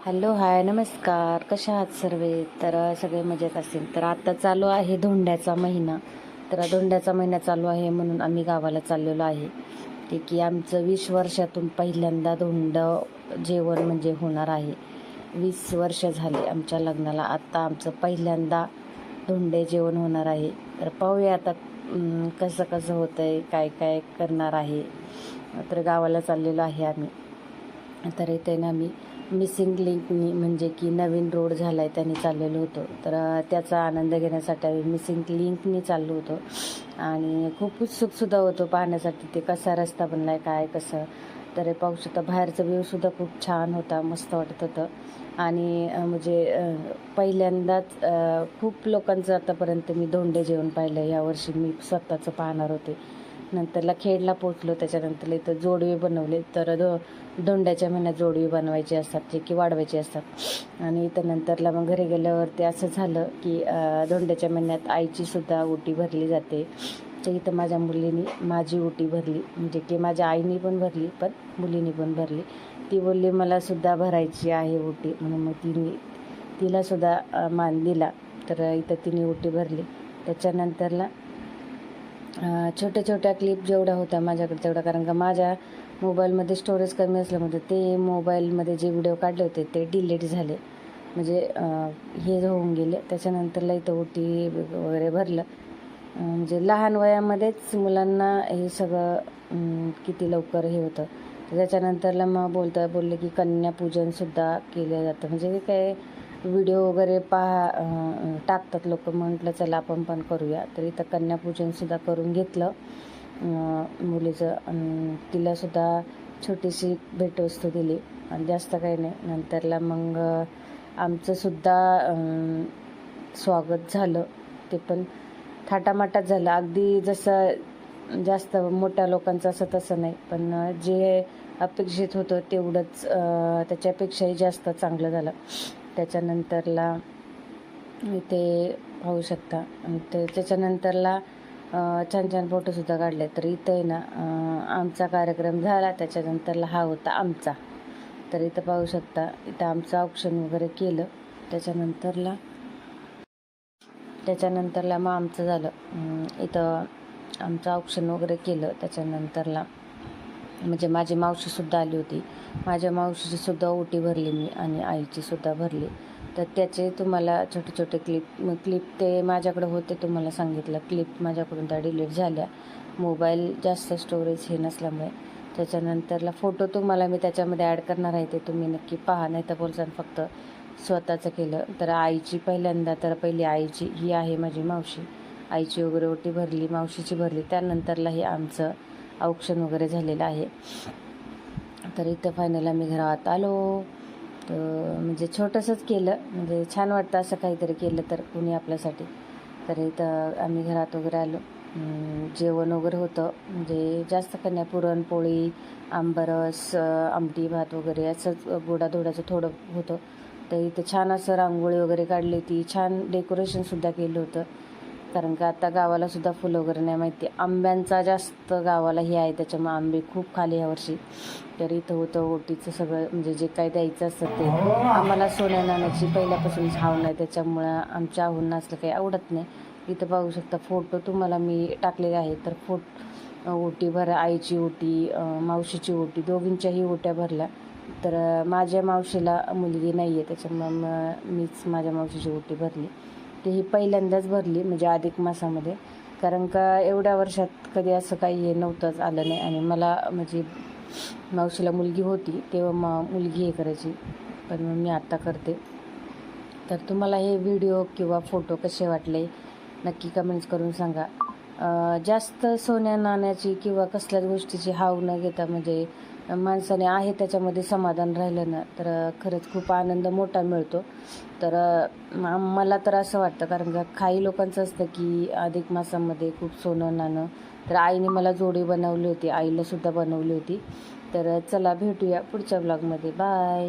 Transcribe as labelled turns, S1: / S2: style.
S1: Hello hi नमस्कार, कशा आहात सर्वे? तर सगळे मजेत असतील. तर आता चालू आहे धोंड्याचा महिना. तर धोंड्याचा महिना चालू आहे म्हणून आम्ही गावाला चाललेलो आहे. ते की आमचं 20 वर्षातून पहिल्यांदा धोंड जेवण म्हणजे होणार आहे. 20 वर्ष झाले आमच्या लग्नाला, आता आमचं पहिल्यांदा धोंडे जेवण होणार आहे. तर पाहूया आता कसं कसं होतं आहे, काय काय करणार आहे. तर गावाला चाललेलो आहे आम्ही. तर इथे ना मी मिसिंग लिंकनी म्हणजे की नवीन रोड झाला आहे त्याने चाललेलो होतो. तर त्याचा आनंद घेण्यासाठी आम्ही मिसिंग लिंकनी चाललो होतो आणि खूप उत्सुकसुद्धा होतो पाहण्यासाठी ते कसा रस्ता बनला आहे, काय कसं. तर हे पाहू शकता, बाहेरचं व्ह्यूसुद्धा खूप छान होता, मस्त वाटत होतं. आणि म्हणजे पहिल्यांदाच खूप लोकांचं आतापर्यंत मी धोंडे जेवण पाहिलं. यावर्षी मी स्वतःचं पाहणार होते. नंतरला खेडला पोचलो, त्याच्यानंतर इथं जोडवे बनवले. तर धोंड्याच्या महिन्यात जोडवी बनवायची असतात, जे की वाढवायची असतात. आणि इथं नंतरला मग घरी गेल्यावरती असं झालं की धोंड्याच्या महिन्यात आईचीसुद्धा ओटी भरली जाते. तर इथं माझ्या मुलीनी माझी ओटी भरली, म्हणजे की माझ्या आईनी पण भरली, पण मुलीनी पण भरली. ती बोलली मलासुद्धा भरायची आहे ओटी, म्हणून मग तिलासुद्धा मान दिला. तर इथं तिने ओटी भरली. त्याच्यानंतरला छोट्या छोट्या क्लिप जेवढ्या होत्या माझ्याकडे तेवढ्या, कारण का माझ्या मोबाईलमध्ये स्टोरेज कमी असल्यामुळे ते मोबाईलमध्ये जे व्हिडिओ काढले होते ते डिलीट झाले, म्हणजे हे होऊन गेले. त्याच्यानंतरला इथं ओटी वगैरे भरलं. म्हणजे लहान वयामध्येच मुलांना हे सगळं किती लवकर हे होतं. त्याच्यानंतरला मग बोलले की कन्यापूजनसुद्धा केलं जातं, म्हणजे काय व्हिडिओ वगैरे टाकतात लोक. म्हटलं चला आपण पण करूया. तर इथं कन्यापूजनसुद्धा करून घेतलं मुलीचं. आणि तिलासुद्धा छोटीशी भेटवस्तू दिली आणि जास्त काही नाही. नंतरला मग आमचंसुद्धा स्वागत झालं, ते पण थाटामाटात झालं. अगदी जसं जास्त मोठ्या लोकांचं असं तसं नाही, पण जे अपेक्षित होतं तेवढंच त्याच्यापेक्षाही जास्त चांगलं झालं. त्याच्यानंतरला इथे पाहू शकता. आणि त्याच्यानंतरला छान छान फोटोसुद्धा काढले. तर इथं आहे ना आमचा कार्यक्रम झाला, त्याच्यानंतरला हा होता आमचा. तर इथं पाहू शकता, इथं आमचं ऑप्शन वगैरे केलं. त्याच्यानंतरला मग आमचं झालं, इथं आमचं ऑप्शन वगैरे केलं. त्याच्यानंतरला म्हणजे माझी मावशीसुद्धा आली होती. माझ्या मावशीचीसुद्धा ओटी भरली मी आणि आईचीसुद्धा भरली. तर त्याचे तुम्हाला छोटे छोटे क्लिप ते माझ्याकडे होते, तुम्हाला सांगितलं. क्लिप माझ्याकडून त्या डिलीट झाल्या, मोबाईल जास्त स्टोरेज हे नसल्यामुळे. त्याच्यानंतरला फोटो तुम्हाला मी त्याच्यामध्ये ॲड करणार आहे, ते तुम्ही नक्की पहा. नाही तर बोलसान फक्त स्वतःचं केलं. तर आईची पहिल्यांदा, तर पहिली आईची, ही आहे माझी मावशी. आईची वगैरे ओटी भरली, मावशीची भरली. त्यानंतरला हे आमचं औक्षण वगैरे झालेलं आहे. तर इथं फायनल आम्ही घरात आलो. तर म्हणजे छोटंसंच केलं, म्हणजे छान वाटतं असं काहीतरी केलं तर कुणी आपल्यासाठी. तर इथं आम्ही घरात वगैरे आलो. जेवण वगैरे होतं, म्हणजे जास्त काही नाही, पुरणपोळी, आंबरस, आमटी भात वगैरे असंच गोडाधोडाचं थोडं होतं. तर इथं छान असं रांगोळी वगैरे काढली होती, छान डेकोरेशनसुद्धा केलं होतं. कारण का आता गावालासुद्धा फुलं वगैरे नाही माहिती. आंब्यांचा जास्त गावाला हे आहे, त्याच्यामुळे आंबे खूप खाली यावर्षी. तर इथं होतं ओटीचं सगळं, म्हणजे जे काही द्यायचं असतं ते. आम्हाला सोन्या नाण्याची पहिल्यापासूनच हाव नाही, त्याच्यामुळं आमच्या आहूंना असलं काही आवडत नाही. इथं पाहू शकता फोटो तुम्हाला मी टाकलेले आहेत. तर ओटी आईची ओटी, मावशीची ओटी, दोघींच्याही ओट्या भरल्या. तर माझ्या मावशीला मुलगी नाही आहे, त्याच्यामुळं मीच माझ्या मावशीची ओटी भरली. ते ही पहिल्यांदाच भरली, म्हणजे अधिक मासामध्ये. कारण का एवढ्या वर्षात कधी असं काही हे नव्हतंच आलं नाही. आणि मला म्हणजे मावशीला मुलगी होती तेव्हा मुलगी हे करायची, पण मी आत्ता करते. तर तुम्हाला हे व्हिडिओ किंवा फोटो कसे वाटले नक्की कमेंट्स करून सांगा. जास्त सोन्या नाण्याची किंवा कसल्याच गोष्टीची हाव न घेता, म्हणजे माणसाने आहे त्याच्यामध्ये समाधान राहिलं ना, तर खरंच खूप आनंद मोठा मिळतो. तर मला तर असं वाटतं, कारण का काही लोकांचं असतं की अधिक मासामध्ये खूप सोनं नाणं. तर आईने मला जोडी बनवली होती, आईलासुद्धा बनवली होती. तर चला भेटूया पुढच्या ब्लॉगमध्ये. बाय.